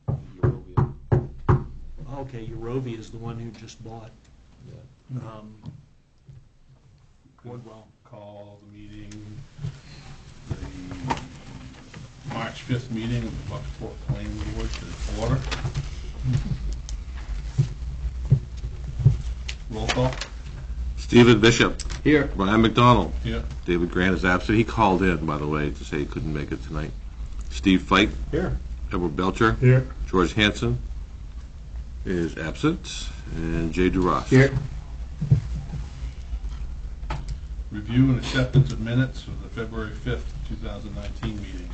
Eurovia. Okay, Eurovia is the one who just bought. Yeah. Wardwell. Call the meeting, the March 5th meeting of the Bucksport Planning Board to order. Roll call. Stephen Bishop. Here. Brian McDonald. Yeah. David Grant is absent. He called in, by the way, to say he couldn't make it tonight. Steve Fite. Here. Edward Belcher. Here. George Hansen is absent. And Jay DeRoss. Here. Review and acceptance of minutes of the February 5th, 2019 meeting.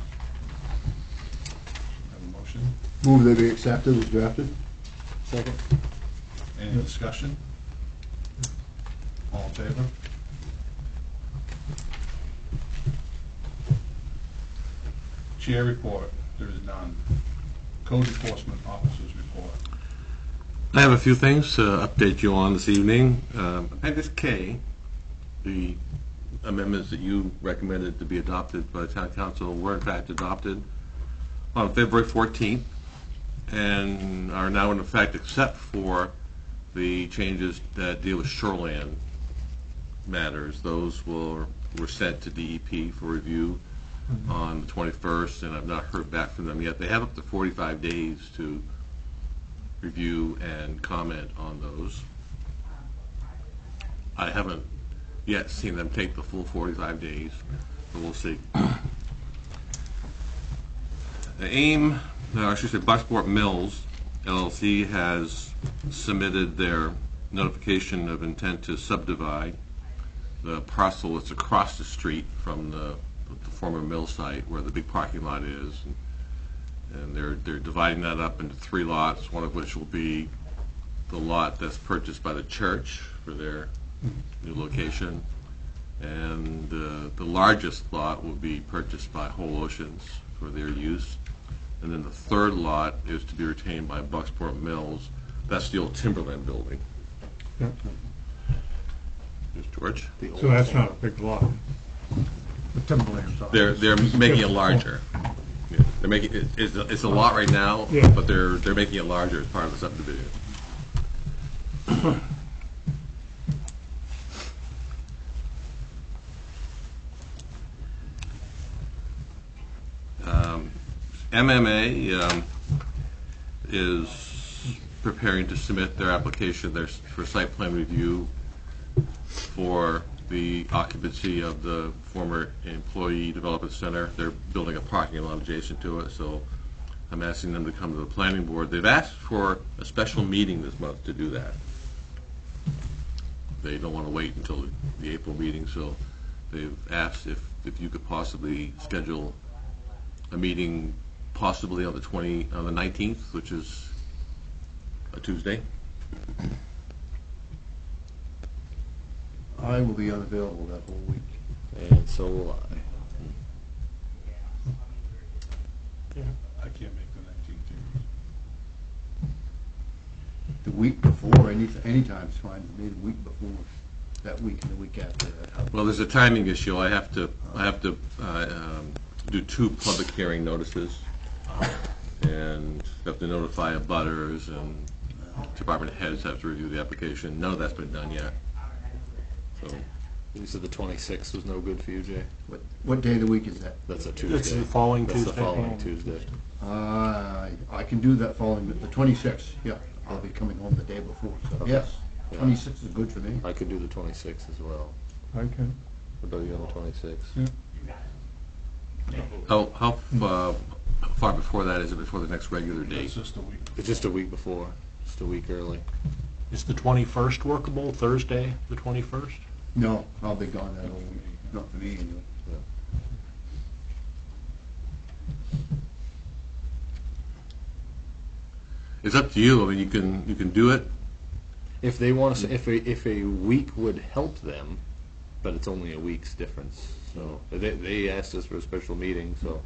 Have a motion? Move they be accepted as drafted. Second. Any discussion? All in favor? Chair report, there is none. Code enforcement officers report. I have a few things to update you on this evening. Appendix K, the amendments that you recommended to be adopted by the Town Council were in fact adopted on February 14th and are now in effect except for the changes that deal with shoreland matters. Those were sent to DEP for review on the 21st, and I've not heard back from them yet. They have up to 45 days to review and comment on those. I haven't yet seen them take the full 45 days, but we'll see. The Bucksport Mills LLC has submitted their notification of intent to subdivide the parcel that's across the street from the former mill site where the big parking lot is. And they're dividing that up into 3 lots, one of which will be the lot that's purchased by the church for their new location, and the largest lot will be purchased by Whole Oceans for their use, and then the 3rd lot is to be retained by Bucksport Mills. That's the old Timberland building. Yep. There's George. So that's not a big lot. The Timberland's not. They're making it larger. Yeah, they're making it's a lot right now, Yeah. but they're making it larger as part of the subdivision. MMA is preparing to submit their application for site plan review for the occupancy of the former Employee Development Center. They're building a parking lot adjacent to it, so I'm asking them to come to the planning board. They've asked for a special meeting this month to do that. They don't want to wait until the April meeting, so they've asked if you could possibly schedule a meeting possibly on the 19th, which is a Tuesday. I will be unavailable that whole week. And so will I. I can't make the 19th. The week before, anytime's fine with me. The week before, that week and the week after that. Well, there's a timing issue. I have to do 2 public hearing notices, and have to notify abutters, and department heads have to review the application. None of that's been done yet. So You said the 26th was no good for you, Jay? What day of the week is that? That's a Tuesday. It's the following That's Tuesday. the following Tuesday. I can do that following, the 26th, yeah. I'll be coming home the day before, so Okay. yes, Yeah. 26th is good for me. I could do the 26th as well. I can. What about you on the 26th? Yeah. how far before that is it before the next regular date? It's just a week. It's just a week before, just a week early. Is the 21st workable, Thursday, the 21st? No, I'll be gone that whole week, not for me anyway. It's up to you. I mean, you can do it. If they want to, if a week would help them, but it's only a week's difference. So they asked us for a special meeting, so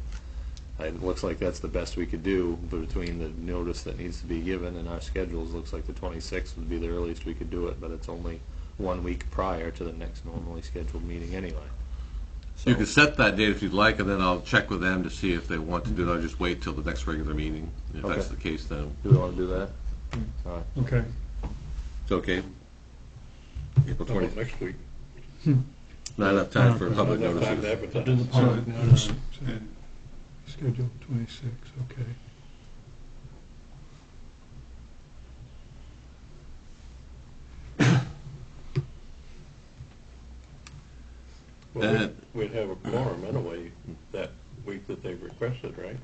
it looks like that's the best we could do. But between the notice that needs to be given and our schedules, looks like the 26th would be the earliest we could do it. But it's only 1 week prior to the next normally scheduled meeting anyway. You can set that date if you'd like, and then I'll check with them to see if they want to do it. I'll just wait till the next regular meeting. If that's Okay. the case, then Do we want to do that? All right. Okay. it's okay. April How about 20th. next week? Not enough time for public Enough time to notices. I'll do the advertise. public notice. And Schedule 26, okay. Well, And- we'd have a quorum anyway that week that they requested, right?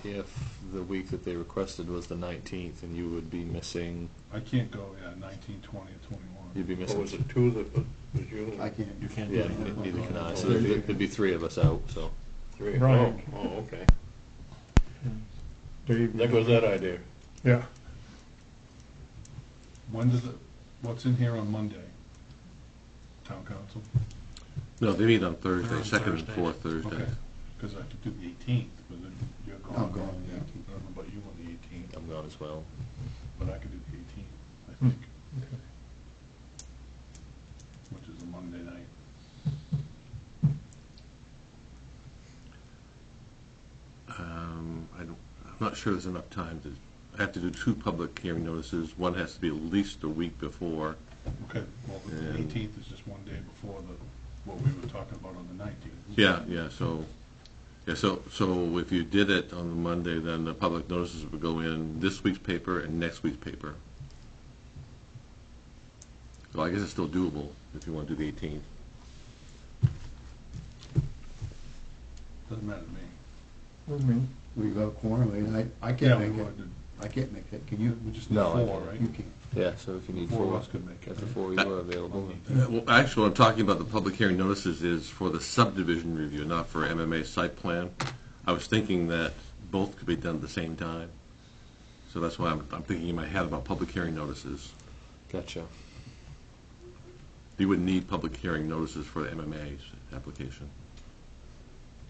If the week that they requested was the 19th, and you would be missing, I can't go, 19, 20, or 21. you'd be Or missing. was it two that was you? I can't. You can't do Yeah, anything. neither can I. So there'd be three of us out. So Three? Right. Oh, okay. Dave? There goes that idea. Yeah. When does it, what's in here on Monday? Town council? No, they meet on They're Thursday, on second and Thursdays. fourth Thursday. Okay, because I could do the 18th, but then you're gone. I'm gone on the Yeah, 18th. I don't know about you on the 18th, I'm gone as well. but I could do the 18th, I think, Okay. which is a Monday night. I'm not sure there's enough time to, I have to do two public hearing notices. One has to be at least a week before. Okay, well, the And- 18th is just one day before what we were talking about on the 19th. Yeah, so if you did it on the Monday, then the public notices would go in this week's paper and next week's paper. Well, I guess it's still doable if you want to do the 18th. Doesn't matter to me. With me. We got a quorum, and I Yeah, can't we make it. wanted to, I can't make it. Can you? we just need No, I four, can't. right? You can't. Yeah. So if you need Four four, of us could make it, if the right? four you are available. Well, actually, what I'm talking about, the public hearing notices is for the subdivision review, not for MMA site plan. I was thinking that both could be done at the same time. So that's why I'm thinking in my head about public hearing notices. Gotcha. You wouldn't need public hearing notices for the MMA's application.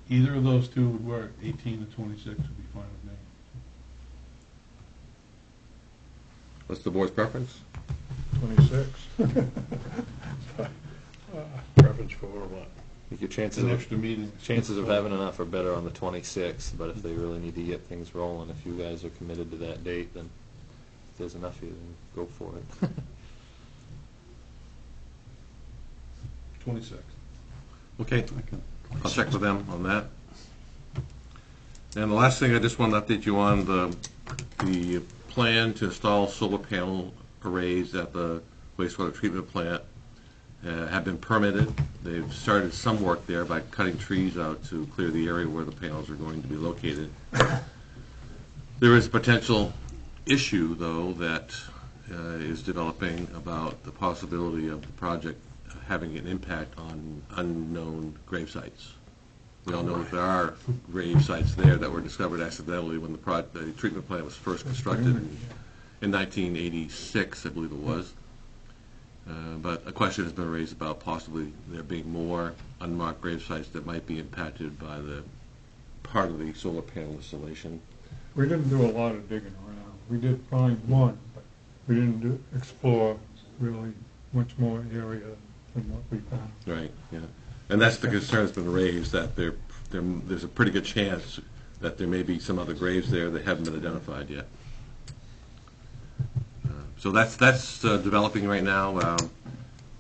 Either of those two would work, 18 to 26 would be fine with me. What's the board's preference? 26. Preference for what? I think your It's chances an of extra meeting. having enough are better on the 26th. But if they really need to get things rolling, if you guys are committed to that date, then if there's enough of you, then go for it. 26. Okay, I'll check with them on that. And the last thing I just want to update you on, the plan to install solar panel arrays at the wastewater treatment plant have been permitted. They've started some work there by cutting trees out to clear the area where the panels are going to be located. There is a potential issue, though, that is developing about the possibility of the project having an impact on unknown grave sites. We all know that there are grave sites there that were discovered accidentally when the treatment plant was first constructed in 1986, I believe it was. But a question has been raised about possibly there being more unmarked grave sites that might be impacted by the part of the solar panel installation. We didn't do a lot of digging around. We did find one, but we didn't explore really much more area than what we found. Right, yeah. And that's the concern that's been raised, that there's a pretty good chance that there may be some other graves there that haven't been identified yet. So that's developing right now.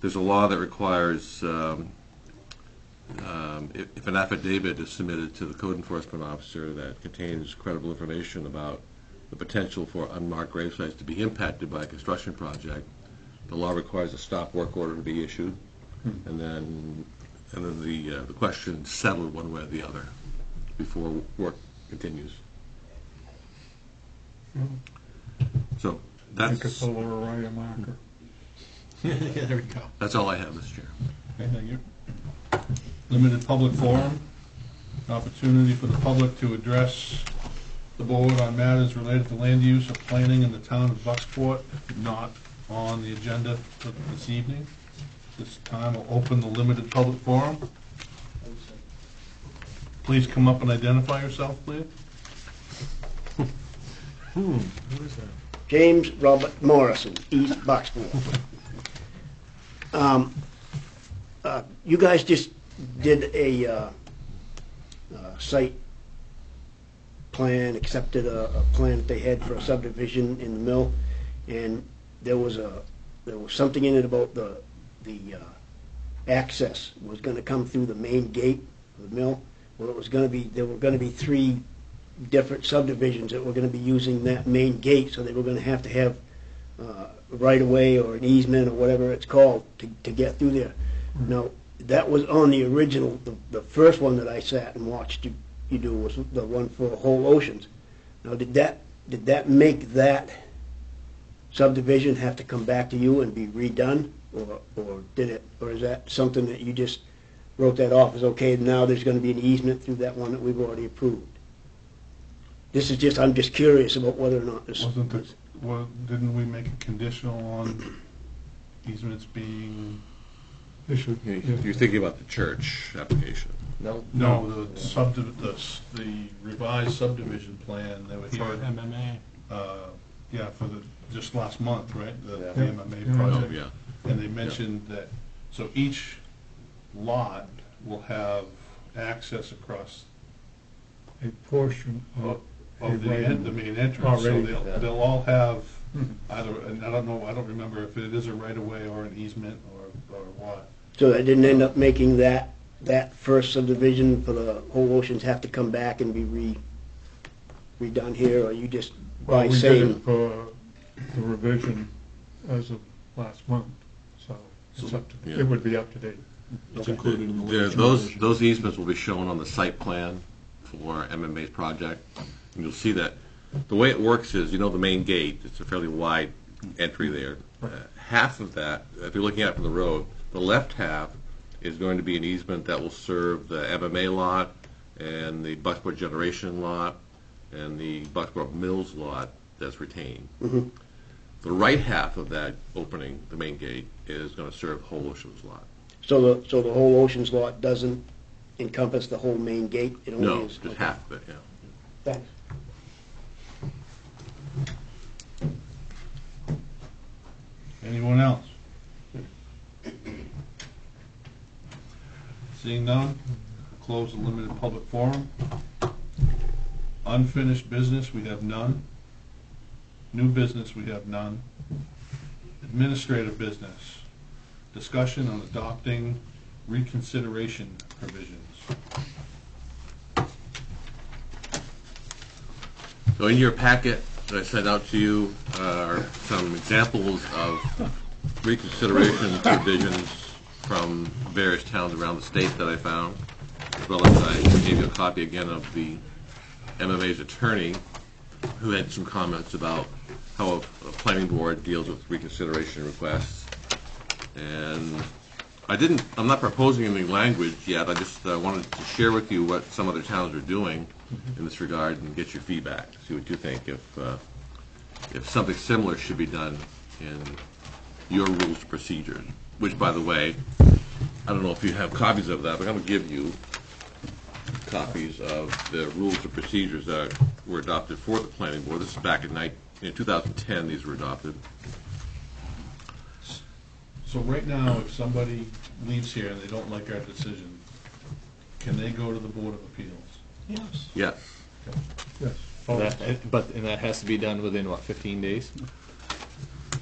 There's a law that requires, if an affidavit is submitted to the code enforcement officer that contains credible information about the potential for unmarked grave sites to be impacted by a construction project, the law requires a stop work order to be issued, and then the question settled one way or the other before work continues. So Make a that's solar array a marker. Yeah, there we go. that's all I have, Mr. Chair. Okay, thank you. Limited public forum, opportunity for the public to address the board on matters related to land use or planning in the town of Bucksport, not on the agenda for this evening. This time I'll open the limited public forum. Please come up and identify yourself, please. James Robert Morrison, East Bucksport. You guys just did a site plan, accepted a plan that they had for a subdivision in the mill, and there was something in it about the access was gonna come through the main gate of the mill. Well, there were gonna be 3 different subdivisions that were gonna be using that main gate, so they were gonna have right of way or an easement or whatever it's called to get through there. Now, that was on the original, the first one that I sat and watched you do was the one for Whole Oceans. Now, did that make that subdivision have to come back to you and be redone, or is that something that you just wrote that off as okay? Now there's going to be an easement through that one that we've already approved. I'm just curious about whether or not this. Didn't we make a conditional on easements being? Issue. You're thinking about the church application. No? No, the revised subdivision plan that was For here, MMA. yeah, for just last month, right? The Yeah. MMA Yeah. project. Oh, yeah. And they mentioned that, so each lot will have access across A portion of. of the main entrance. Already. So Yeah. they'll all have Mhm. either, and I don't remember if it is a right of way or an easement or what. So that didn't end up making that first subdivision for the Whole Oceans have to come back and be redone here, or you just Well, by we did saying? it for the revision as of last month, so it's up to, Yeah. it would be up to date. It's included in the There- latest Those revision. those easements will be shown on the site plan for MMA's project. And you'll see that the way it works is, the main gate, it's a fairly wide entry there. Half of that, if you're looking at it from the road, the left half is going to be an easement that will serve the MMA lot and the Bucksport Generation lot and the Bucksport Mills lot that's retained. Mhm. The right half of that opening, the main gate, is going to serve Whole Oceans lot. So the Whole Oceans lot doesn't encompass the whole main gate? It only No, is- just half of it, yeah. Thanks. Anyone else? Seeing none, close the limited public forum. Unfinished business, we have none. New business, we have none. Administrative business, discussion on adopting reconsideration provisions. So in your packet that I sent out to you are some examples of reconsideration provisions from various towns around the state that I found, as well as I gave you a copy again of the MMA's attorney, who had some comments about how a planning board deals with reconsideration requests. And I'm not proposing any language yet, I just wanted to share with you what some other towns are doing in this regard and get your feedback, see what you think, if something similar should be done in your rules of procedure, which, by the way, I don't know if you have copies of that, but I'm going to give you copies of the rules of procedures that were adopted for the planning board. This is back in 2010, these were adopted. So right now, if somebody leaves here and they don't like our decision, can they go to the Board of Appeals? Yes. Yes. Yes. And that has to be done within, 15 days?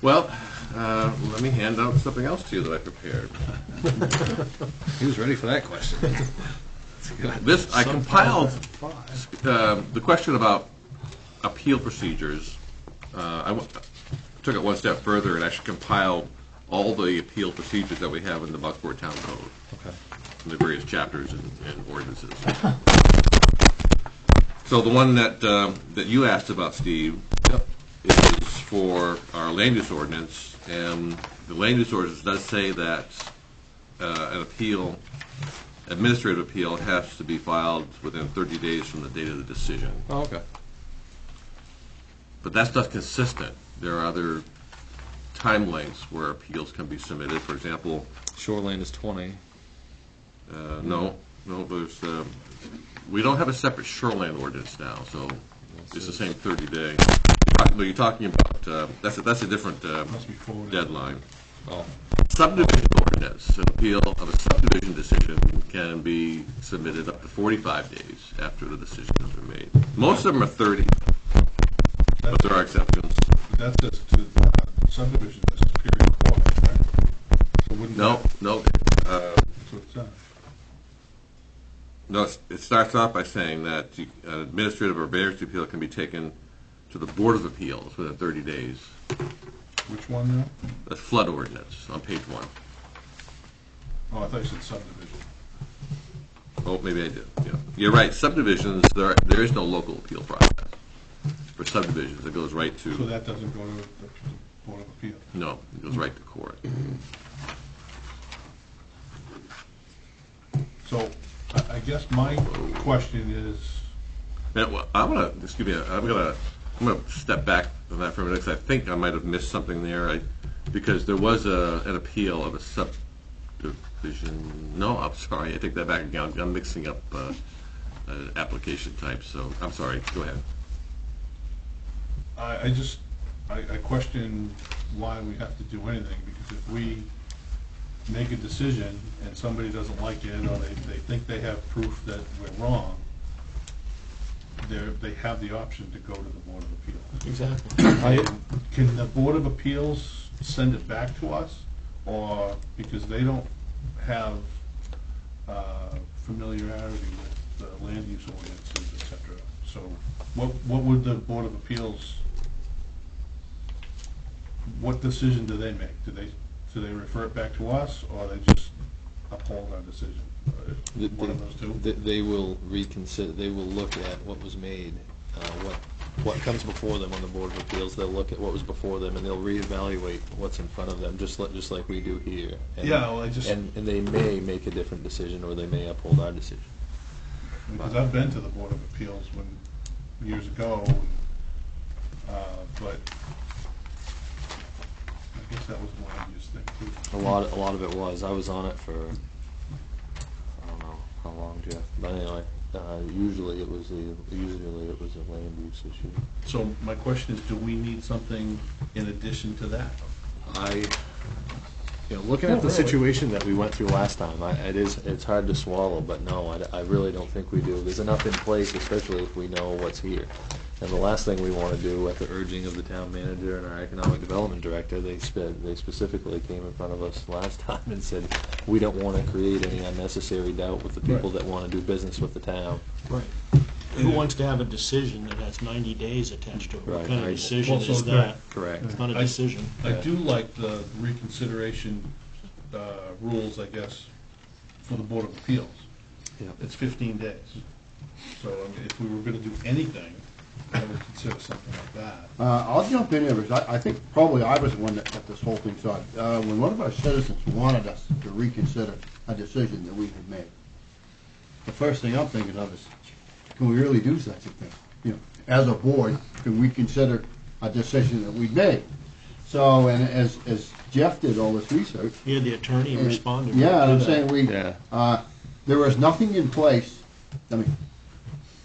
Well, let me hand out something else to you that I prepared. He was ready for that question. This, I compiled the question about appeal procedures. Took it one step further and actually compiled all the appeal procedures that we have in the Bucksport Town Code. Okay. In the various chapters and ordinances. So the one that you asked about, Steve, is for our land use ordinance, and the land use ordinance does say that an administrative appeal has to be filed within 30 days from the date of the decision. Oh, okay. But that's not consistent. There are other time lengths where appeals can be submitted. For example, Shoreland is 20. no, there's, we don't have a separate shoreline ordinance now, so it's the same 30-day. But you're talking about, that's a different Must be forwarded. deadline. Oh. subdivision ordinance, an appeal of a subdivision decision can be submitted up to 45 days after the decision has been made. Most of them are 30, but there are exceptions. That's just to subdivision, that's Superior Court, right? So wouldn't No, that- no, So it's not. no, it starts off by saying that an administrative or variance appeal can be taken to the Board of Appeals within 30 days. Which one now? That's flood ordinance on page 1. Oh, I thought you said subdivision. Oh, maybe I did, yeah. You're right, subdivisions, there is no local appeal process. For subdivisions, it goes right So to, that doesn't go to the Board of Appeals. no, it goes right to court. So I guess my question is, And, well, I'm gonna step back on that for a minute, because I think I might have missed something there, because there was an appeal of a subdivision, no, I'm sorry, I take that back again, I'm mixing up, application types, so, I'm sorry, go ahead. I question why we have to do anything, because if we make a decision and somebody doesn't like it, or they think they have proof that we're wrong, they have the option to go to the Board of Appeals. Exactly. Can the Board of Appeals send it back to us, or, because they don't have familiarity with the land use ordinances, et cetera, so what would the Board of Appeals, what decision do they make? Do they refer it back to us, or they just uphold our decision? One of those two? They will reconsider, they will look at what was made, what comes before them on the Board of Appeals. They'll look at what was before them, and they'll reevaluate what's in front of them, just like we do here. And- Yeah, well, I just- And they may make a different decision, or they may uphold our decision. Because I've been to the Board of Appeals years ago, but I guess that was one I just think too. A lot of it was. I was on it for, I don't know how long, Jeff. But anyway, usually it was a land use issue. So my question is, do we need something in addition to that? Looking at the situation that we went through last time, it's hard to swallow, but no, I really don't think we do. There's enough in place, especially if we know what's here. And the last thing we want to do, at the urging of the town manager and our economic development director, they specifically came in front of us last time and said, we don't want to create any unnecessary doubt with the people that want to do business with the town. Right. Who wants to have a decision that has 90 days attached to it? What Right, kind of I- decision Well, so is that? Correct. It's not a decision. I do like the reconsideration rules, I guess, for the Board of Appeals. Yeah. It's 15 days. So I mean, if we were going to do anything, I would consider something like that. I'll jump in here, because I think probably I was the one that got this whole thing started. When one of our citizens wanted us to reconsider a decision that we had made, the first thing I'm thinking of is, can we really do such a thing? As a board, can we consider a decision that we've made? So, and as Jeff did all this research. You had the attorney and- responded. Yeah, to I'm that. saying Yeah. there was nothing in place. I mean,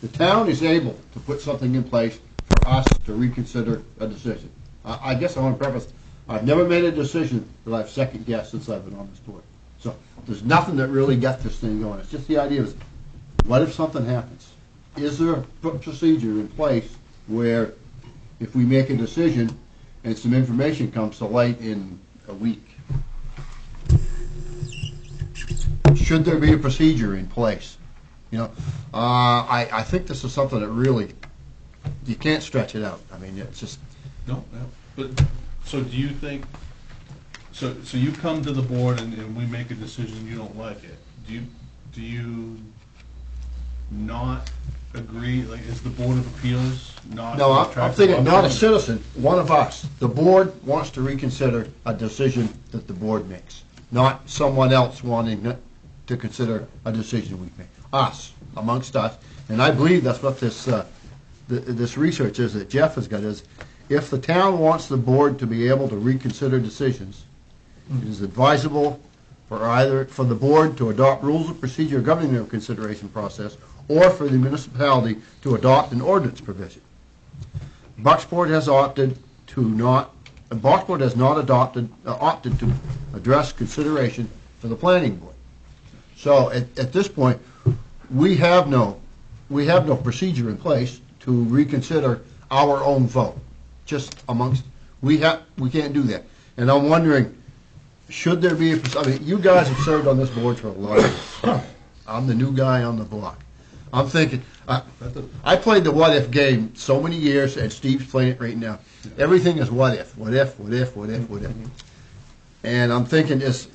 the town is able to put something in place for us to reconsider a decision. I guess I want to preface, I've never made a decision that I've second guessed since I've been on this board. So there's nothing that really got this thing going. It's just the idea of, what if something happens? Is there a procedure in place where if we make a decision and some information comes to light in a week, should there be a procedure in place? I think this is something that really, you can't stretch it out. I mean, it's just, No. But, so do you think, so you come to the board and we make a decision, you don't like it. Do you not agree, like, is the Board of Appeals not? no, I'm attractive thinking not a option? citizen, one of us. The board wants to reconsider a decision that the board makes, not someone else wanting to consider a decision we've made. Us, amongst us. And I believe that's what this research is that Jeff has got, is if the town wants the board to be able to reconsider decisions, it is advisable for the board to adopt rules of procedure governing the consideration process, or for the municipality to adopt an ordinance provision. Bucksport has opted to not and Bucksport has not opted to address consideration for the planning board. So at this point, we have no procedure in place to reconsider our own vote, just amongst, we can't do that. And I'm wondering, should there be I mean, you guys have served on this board for a lot of years. I'm the new guy on the block. I'm thinking, I played the what-if game so many years, and Steve's playing it right now. Everything is what if, what if, what if, what if, what if. And I'm thinking, is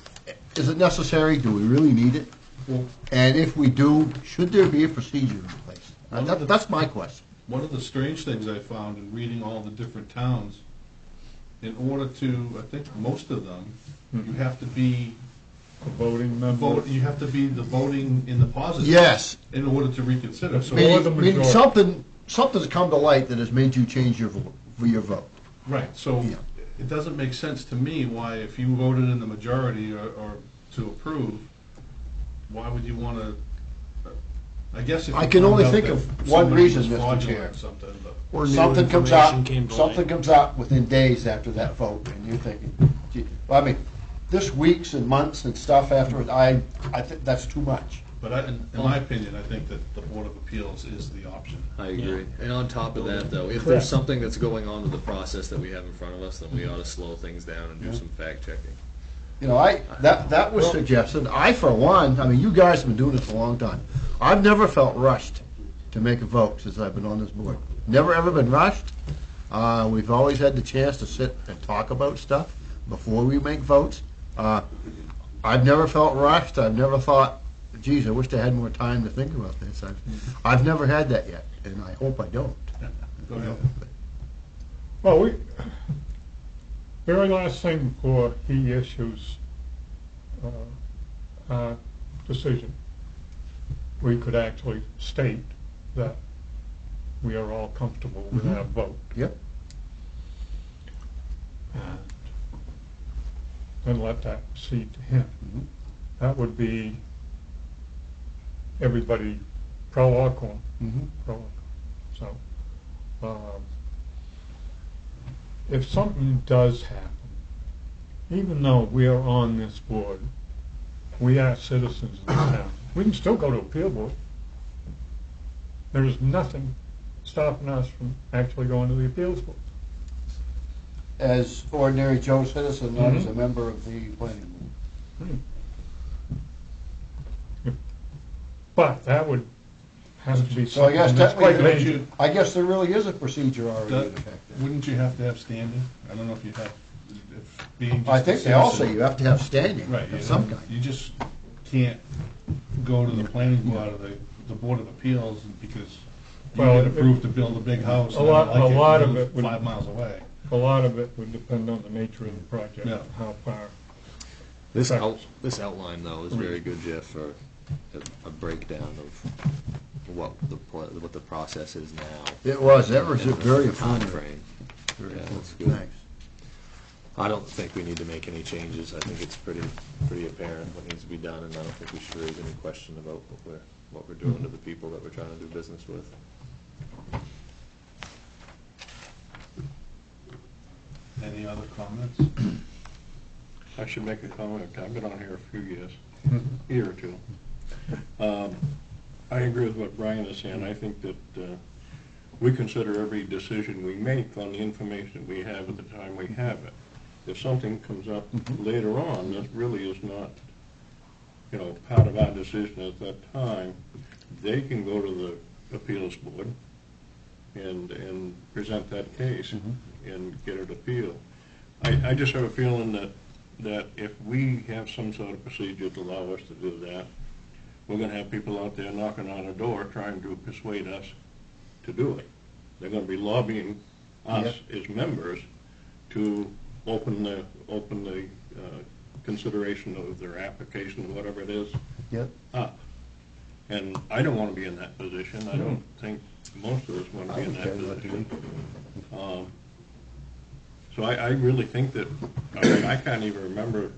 it necessary? Do we really need it? And if we do, should there be a procedure in place? That's my question. One of the strange things I found in reading all the different towns, in order to, I think most of them, you have to be A voting member. you have to be the voting in the positive. Yes. In order to reconsider. So, Meaning something's come to light that has made you change your vote. right, so Yeah. it doesn't make sense to me why, if you voted in the majority or to approve, why would you want to, I guess if I you can found only out think that of one somebody reason, was Mr. fraudulent Chair. or something, but. Or new Something comes information out, came to something light. comes out within days after that vote, and you're thinking, gee, I mean, this weeks and months and stuff after it, I think that's too much. But in my opinion, I think that the Board of Appeals is the option. I agree. And on top of that, though, if there's something that's going on with the process that we have in front of us, then we ought to slow things down and do some fact checking. You know, that was suggested. I, for one, I mean, you guys have been doing this a long time. I've never felt rushed to make a vote since I've been on this board. Never, ever been rushed. We've always had the chance to sit and talk about stuff before we make votes. I've never felt rushed. I've never thought, geez, I wish I had more time to think about this. I've never had that yet, and I hope I don't. Go ahead. Well, very last thing before he issues a decision, we could actually state that we are all comfortable with our vote. Yep. And let that proceed to him. That would be everybody pro or con. Pro or con. So, if something does happen, even though we are on this board, we are citizens of the town. We can still go to appeal board. There is nothing stopping us from actually going to the appeals board. As ordinary Joe citizen, not as a member of the planning board. But that would have to be So I guess something that's quite technically, major. I guess there really is a procedure already in That- effect. Wouldn't you have to have standing? I don't know if you have, if being just I a think they all say citizen- you have to have standing Right, of some kind. you just can't go to the planning board or the Board of Appeals because you Well, get approved to build a big house. and I lot like of you it would- 5 miles away. A lot of it would depend on the nature of the project, Yeah. how far. This Right. this outline, though, is very good, Jeff, for a breakdown of what the process is now. It was, that was and very the informative. timeframe. Very Yeah, cool. that's good. Thanks. I don't think we need to make any changes. I think it's pretty apparent what needs to be done, and I don't think we should raise any question about what we're doing to the people that we're trying to do business with. Any other comments? I should make a comment. I've been on here a few years, year or two. I agree with what Brian is saying. I think that we consider every decision we make on the information we have at the time we have it. If something comes up later on that really is not, part of our decision at that time, they can go to the appeals board and present that case and get it appealed. I just have a feeling that if we have some sort of procedure to allow us to do that, we're gonna have people out there knocking on our door trying to persuade us to do it. They're gonna be lobbying us as members to open the consideration of their application, whatever it is, Yep. up. And I don't want to be in that position. I don't think most of us want to be in that position. So I really think that, I can't even remember,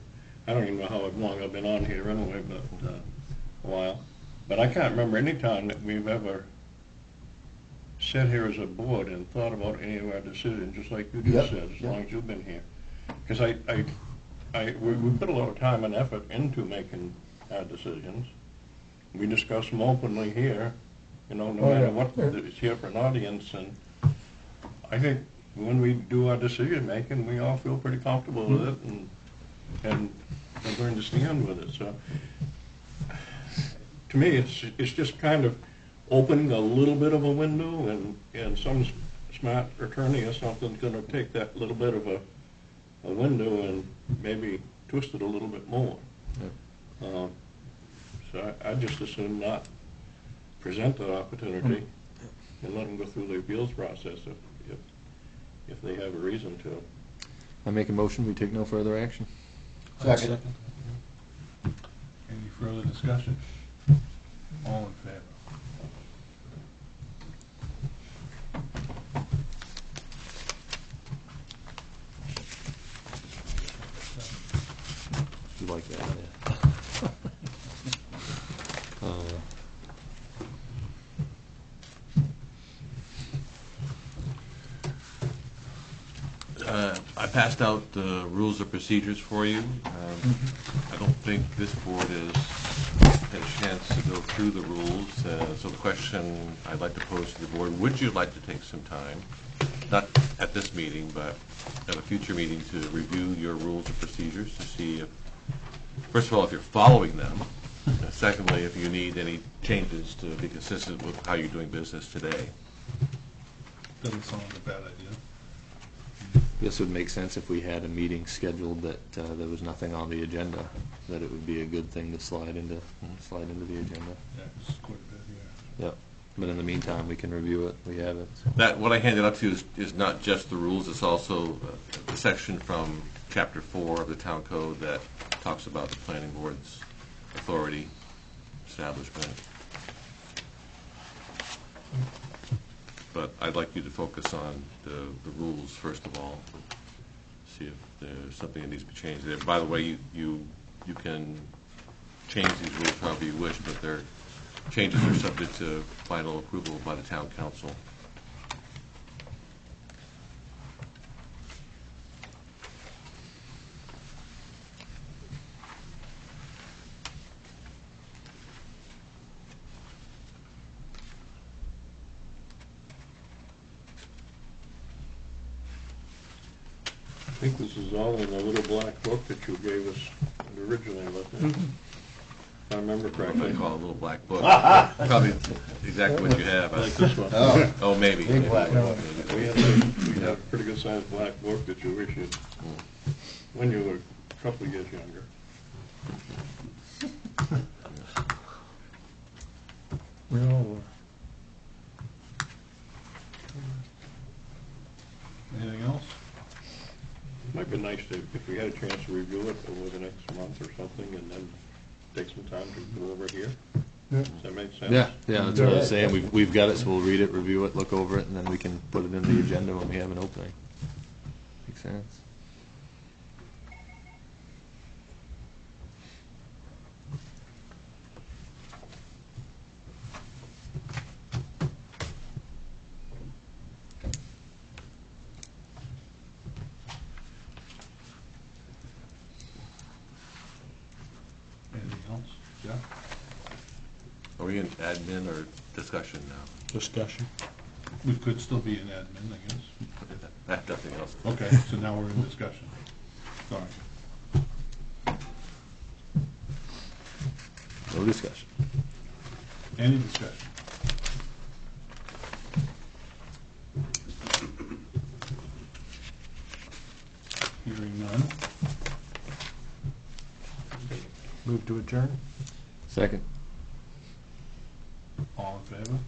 I don't even know how long I've been on here anyway, but a while. But I can't remember any time that we've ever sat here as a board and thought about any of our decisions, just like you Yep, just said, as yep. long as you've been here. Because we put a lot of time and effort into making our decisions. We discuss them openly here, no Oh, matter yeah. what is here for an audience, and I think when we do our decision-making, we all feel pretty comfortable with it and learn to stand with it, so. To me, it's just kind of opening a little bit of a window, and some smart attorney or something's gonna take that little bit of a window and maybe twist it a little bit more. So I just assume not present the opportunity and let them go through the appeals process if they have a reason to. I make a motion, we take no further action. Second. Any further discussion? All in favor? You like that, yeah. I passed out the rules of procedures for you. I don't think this board has had a chance to go through the rules, so the question I'd like to pose to the board, would you like to take some time, not at this meeting, but at a future meeting, to review your rules of procedures to see if, first of all, if you're following them, and secondly, if you need any changes to be consistent with how you're doing business today? Doesn't sound like a bad idea. This would make sense if we had a meeting scheduled that there was nothing on the agenda, that it would be a good thing to slide into the agenda. Yeah, it's quite a bit, yeah. Yep. But in the meantime, we can review it, we have it. So. That, what I handed up to you is not just the rules, it's also the section from Chapter 4 of the Town Code that talks about the planning board's authority, establishment. But I'd like you to focus on the rules, first of all, see if there's something that needs to be changed there. By the way, you can change these rules however you wish, but their changes are subject to final approval by the town council. I think this is all in the little black book that you gave us originally, wasn't it? If I remember What correctly. they call a little black book. Probably exactly what you have. Like this one. Oh, maybe. Big black book. We had a pretty good sized black book that you issued when you were a couple of years younger. We all were. Anything else? Might be nice to, if we had a chance to review it over the next month or something, and then take some time to go over here. Yeah. Does that make sense? Yeah, that's what I was saying. We've got it, so we'll read it, review it, look over it, and then we can put it in the agenda when we have an opening. Makes sense. Anything else? Yeah? Are we in admin or discussion now? Discussion. We could still be in admin, I guess. Nothing else. Okay, so now we're in discussion. Sorry. No discussion. Any discussion? Hearing none. Move to adjourn? Second. All in favor?